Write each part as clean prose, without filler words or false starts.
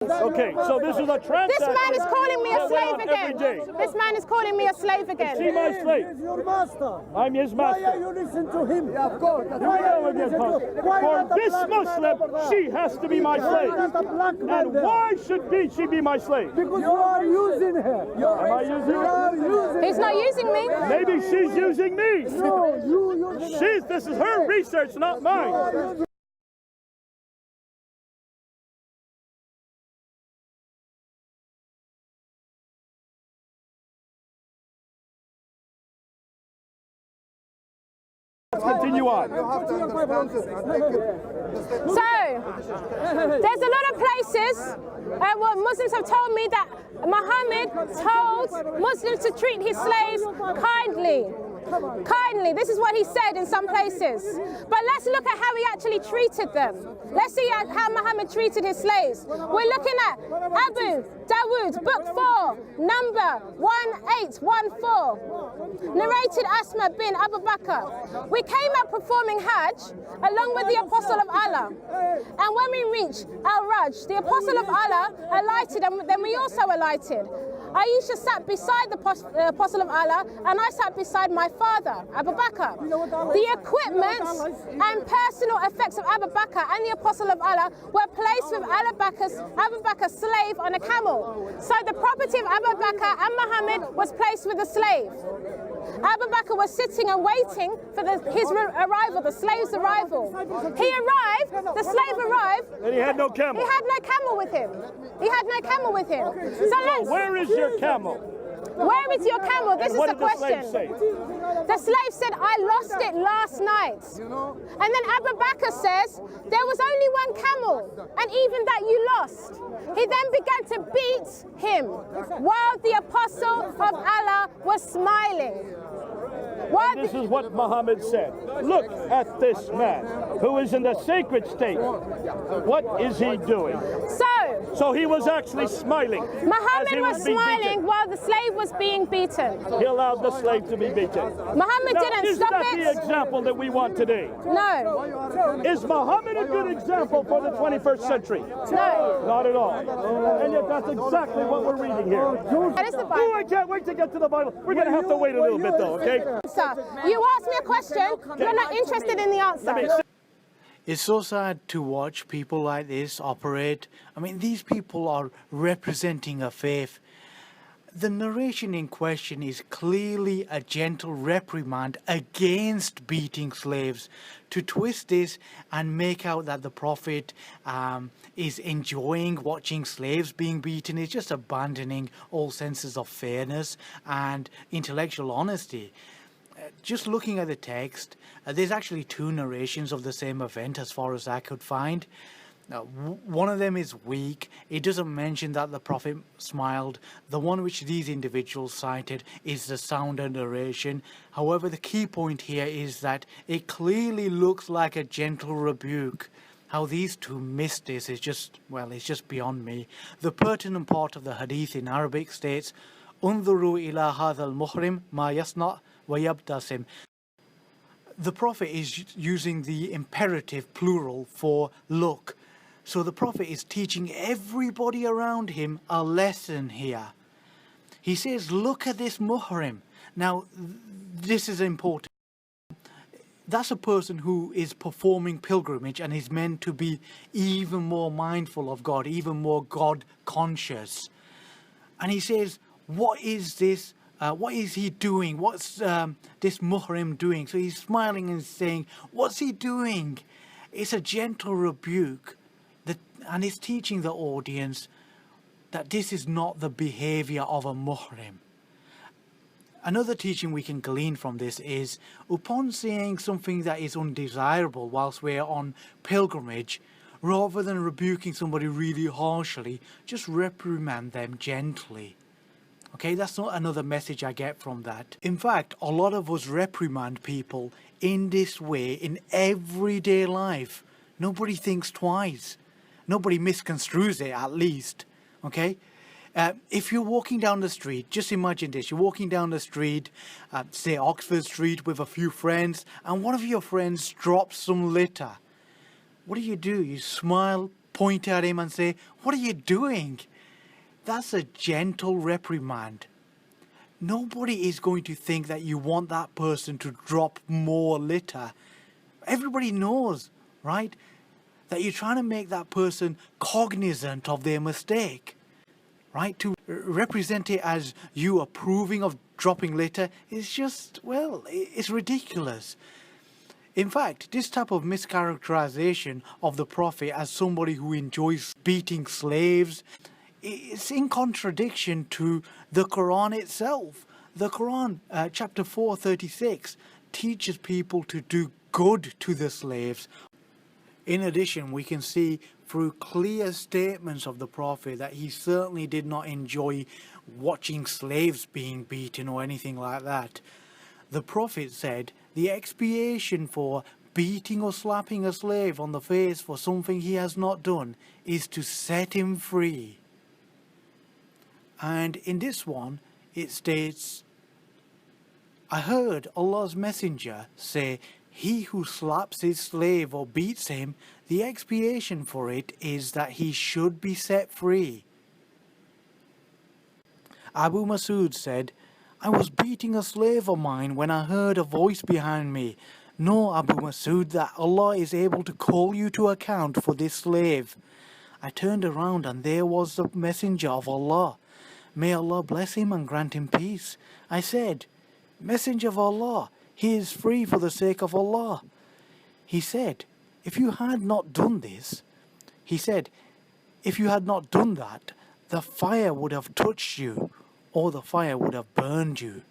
Okay, so this is a transaction. This man is calling me a slave again. This man is calling me a slave again. Is she my slave? He's your master. I'm his master. Why are you listening to him? Yeah, of course. For this Muslim, she has to be my slave. And why should she be my slave? Because you are using her. Am I using her? He's not using me. Maybe she's using me. No, you using her. This is her research, not mine. Let's continue on. So, there's a lot of places where Muslims have told me that Muhammad told Muslims to treat his slaves kindly. Kindly, this is what he said in some places. But let's look at how he actually treated them. Let's see how Muhammad treated his slaves. We're looking at Abu Dawood, book 4, number 1814. Narrated Asma bin Abu Bakr. We came out performing Hajj along with the Apostle of Allah. And when we reached Al-Raj, the Apostle of Allah alighted, and then we also alighted. Aisha sat beside the Apostle of Allah, and I sat beside my father, Abu Bakr. The equipment and personal effects of Abu Bakr and the Apostle of Allah were placed with Abu Bakr's slave on a camel. So the property of Abu Bakr and Muhammad was placed with the slave. Abu Bakr was sitting and waiting for his arrival, the slave's arrival. He arrived, the slave arrived. And he had no camel. He had no camel with him. He had no camel with him. So where is your camel? Where is your camel? This is the question. What did the slave say? The slave said, I lost it last night. And then Abu Bakr says, there was only one camel, and even that you lost. He then began to beat him while the Apostle of Allah was smiling. This is what Muhammad said. Look at this man who is in the sacred state. What is he doing? So he was actually smiling. Muhammad was smiling while the slave was being beaten. He allowed the slave to be beaten. Muhammad didn't stop it. Is that the example that we want today? No. Is Muhammad a good example for the 21st century? No. Not at all. And yet that's exactly what we're reading here. That is the Bible. Oh, I can't wait to get to the Bible. We're going to have to wait a little bit though, okay? You asked me a question, you're not interested in the answer. It's so sad to watch people like this operate. I mean, these people are representing a faith. The narration in question is clearly a gentle reprimand against beating slaves. To twist this and make out that the Prophet is enjoying watching slaves being beaten is just abandoning all senses of fairness and intellectual honesty. Just looking at the text, there's actually two narrations of the same event as far as I could find. One of them is weak. It doesn't mention that the Prophet smiled. The one which these individuals cited is the sounder narration. However, the key point here is that it clearly looks like a gentle rebuke. How these two missed this is just, well, it's just beyond me. The pertinent part of the hadith in Arabic states, "Unzuru ila hadha al-muhrim ma yasna' wa yabtasim." The Prophet is using the imperative plural for look. So the Prophet is teaching everybody around him a lesson here. He says, look at this muhrim. Now, this is important. That's a person who is performing pilgrimage and is meant to be even more mindful of God, even more God conscious. And he says, what is this? What is he doing? What's this muhrim doing? So he's smiling and saying, what's he doing? It's a gentle rebuke. And he's teaching the audience that this is not the behavior of a muhrim. Another teaching we can glean from this is, upon saying something that is undesirable whilst we're on pilgrimage, rather than rebuking somebody really harshly, just reprimand them gently. Okay, that's not another message I get from that. In fact, a lot of us reprimand people in this way in everyday life. Nobody thinks twice. Nobody misconstrues it, at least. Okay? If you're walking down the street, just imagine this. You're walking down the street, say Oxford Street with a few friends, and one of your friends drops some litter. What do? You smile point at him and say, "What are you doing?" That's a gentle reprimand. Nobody is going to think that you want that person to drop more litter. Everybody knows, right, that you're trying to make that person cognizant of their mistake, right? To represent it as you approving of dropping litter is just, well, it's ridiculous. In fact, this type of mischaracterization of the Prophet as somebody who enjoys beating slaves, it's in contradiction to the Quran itself. The Quran, chapter 4:36, teaches people to do good to the slaves. In addition, we can see through clear statements of the Prophet that he certainly did not enjoy watching slaves being beaten or anything like that. The Prophet said the expiation for beating or slapping a slave on the face for something he has not done is to set him free. And in this one, it states, "I heard Allah's Messenger say, he who slaps his slave or beats him, the expiation for it is that he should be set free." Abu Masud said, "I was beating a slave of mine when I heard a voice behind me. Know, Abu Masud, that Allah is able to call you to account for this slave." I turned around and there was the Messenger of Allah. May Allah bless him and grant him peace. I said, "Messenger of Allah, he is free for the sake of Allah." He said, "If you had not done this," he said, "if you had not done that, the fire would have touched you, or the fire would have burned you."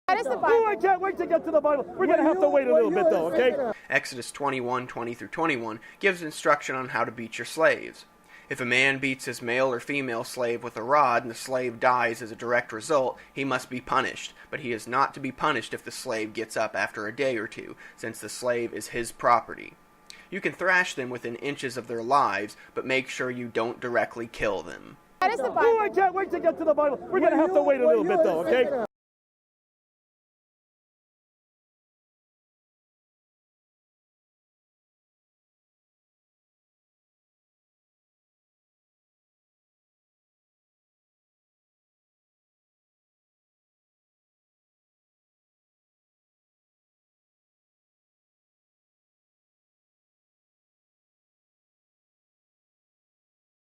That is the Oh, Bible. I can't wait to get to the Bible. We're going to have to wait a little bit, though, okay? Exodus 21:20-21 gives instruction on how to beat your slaves. If a man beats his male or female slave with a rod and the slave dies as a direct result, he must be punished, but he is not to be punished if the slave gets up after a day or two, since the slave is his property. You can thrash them within inches of their lives, but make sure you don't directly kill them. That is the Bible. Oh, I can't wait to get to the Bible. We're going to have to wait a little bit, though, okay?